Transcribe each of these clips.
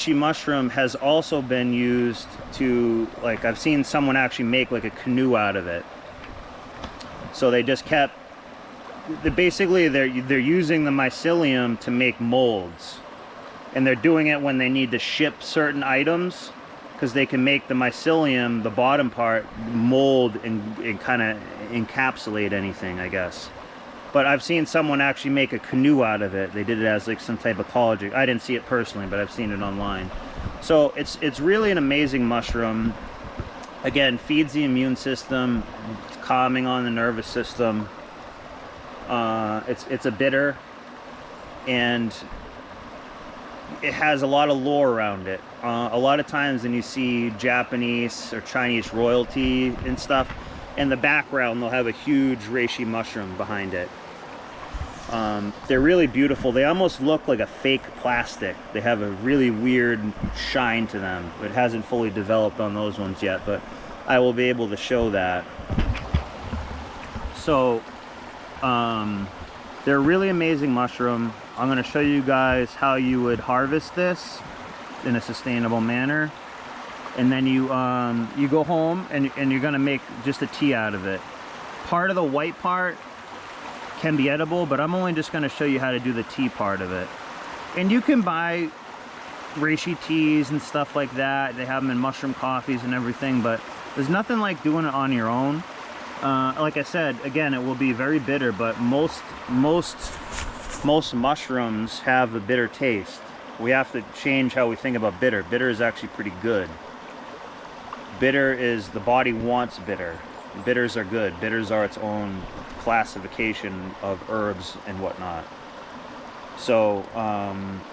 Reishi mushroom has also been used to, like, I've seen someone actually make like a canoe out of it. So they just kept, basically they're using the mycelium to make molds, and they're doing it when they need to ship certain items, because they can make the mycelium, the bottom part, mold and kind of encapsulate anything, I guess. But I've seen someone actually make a canoe out of it. They did it as like some type of collage. I didn't see it personally, but I've seen it online. So it's really an amazing mushroom. Again, feeds the immune system, calming on the nervous system. It's a bitter, and it has a lot of lore around it. A lot of times when you see Japanese or Chinese royalty and stuff, in the background they'll have a huge reishi mushroom behind it. They're really beautiful. They almost look like a fake plastic. They have a really weird shine to them. It hasn't fully developed on those ones yet, but I will be able to show that. So they're a really amazing mushroom. I'm going to show you guys how you would harvest this in a sustainable manner. And then you go home and you're going to make just a tea out of it. Part of the white part can be edible, but I'm only just going to show you how to do the tea part of it. And you can buy reishi teas and stuff like that. They have them in mushroom coffees and everything, but there's nothing like doing it on your own. Like I said, again, it will be very bitter, but most mushrooms have a bitter taste. We have to change how we think about bitter. Bitter is actually pretty good. Bitter is, the body wants bitter. Bitters are good. Bitters are its own classification of herbs and whatnot. So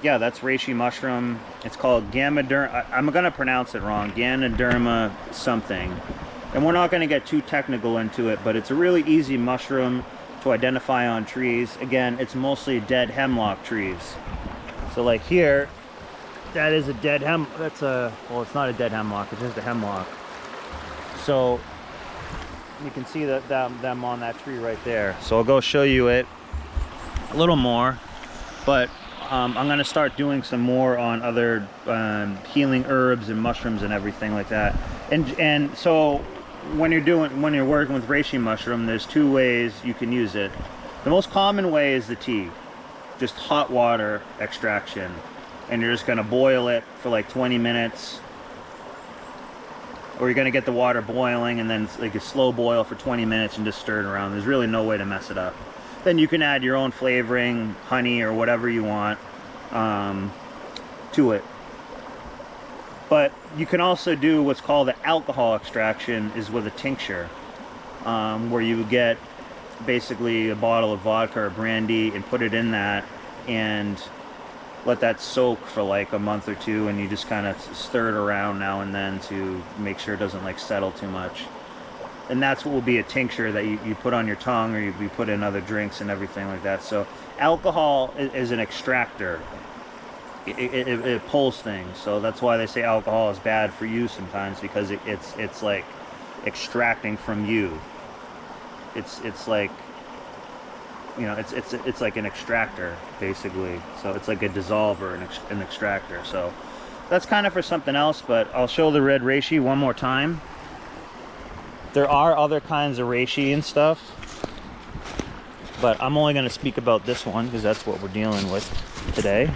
yeah, that's reishi mushroom. It's called Ganoderma. I'm gonna pronounce it wrong. Ganoderma something. And we're not gonna get too technical into it, but it's a really easy mushroom to identify on trees. Again, it's mostly dead hemlock trees. So like here, that is a dead well, it's not a dead hemlock, it's just a hemlock. So you can see them on that tree right there. So I'll go show you it a little more, but I'm going to start doing some more on other healing herbs and mushrooms and everything like that. And so when you're working with reishi mushroom, there's two ways you can use it. The most common way is the tea, just hot water extraction, and you're just going to boil it for like 20 minutes. Or you're going to get the water boiling and then like a slow boil for 20 minutes and just stir it around. There's really no way to mess it up. Then you can add your own flavoring, honey or whatever you want to it. But you can also do what's called the alcohol extraction, is with a tincture, where you get basically a bottle of vodka or brandy and put it in that and let that soak for like a month or two, and you just kind of stir it around now and then to make sure it doesn't like settle too much. And that's what will be a tincture that you put on your tongue, or you put in other drinks and everything like that. So alcohol is an extractor. It pulls things. So that's why they say alcohol is bad for you sometimes, because it's like extracting from you. It's like, you know, it's like an extractor basically. So it's like a dissolver, an extractor. So that's kind of for something else, but I'll show the red reishi one more time. There are other kinds of reishi and stuff, but I'm only going to speak about this one because that's what we're dealing with today.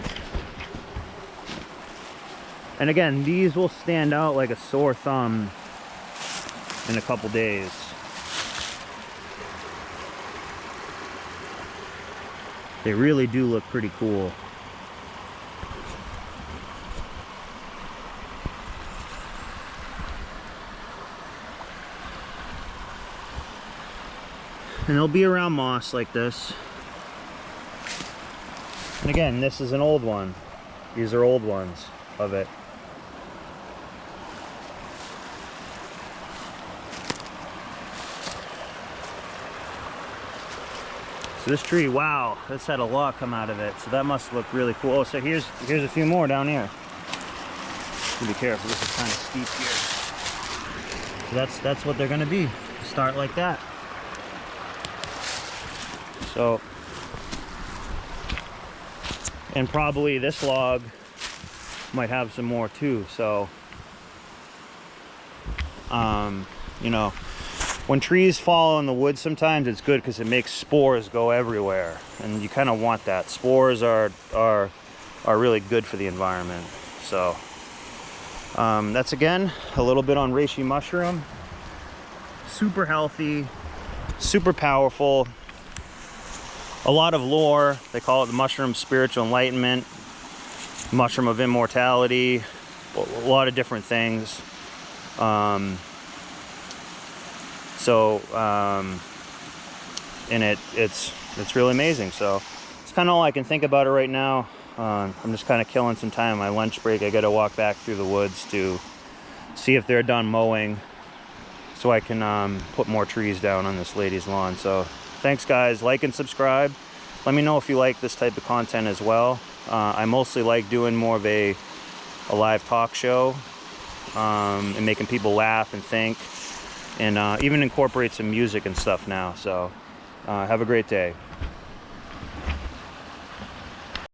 And again, these will stand out like a sore thumb in a couple days. They really do look pretty cool. And they'll be around moss like this. And again, this is an old one. These are old ones of it. So this tree, wow, this had a lot come out of it. So that must look really cool. Oh, so here's a few more down here. Be careful, this is kind of steep here. So that's what they're gonna be. Start like that. So, and probably this log might have some more too. So you know, when trees fall in the woods, sometimes it's good because it makes spores go everywhere, and you kind of want that. Spores are really good for the environment. So that's, again, a little bit on reishi mushroom. Super healthy, super powerful, a lot of lore. They call it the mushroom spiritual enlightenment, mushroom of immortality, a lot of different things. And it's really amazing. So it's kind of all I can think about it right now. I'm just kind of killing some time on my lunch break. I got to walk back through the woods to see if they're done mowing, so I can put more trees down on this lady's lawn. So thanks, guys. Like and subscribe. Let me know if you like this type of content as well. I mostly like doing more of a live talk show, and making people laugh and think, and even incorporate some music and stuff now. So have a great day.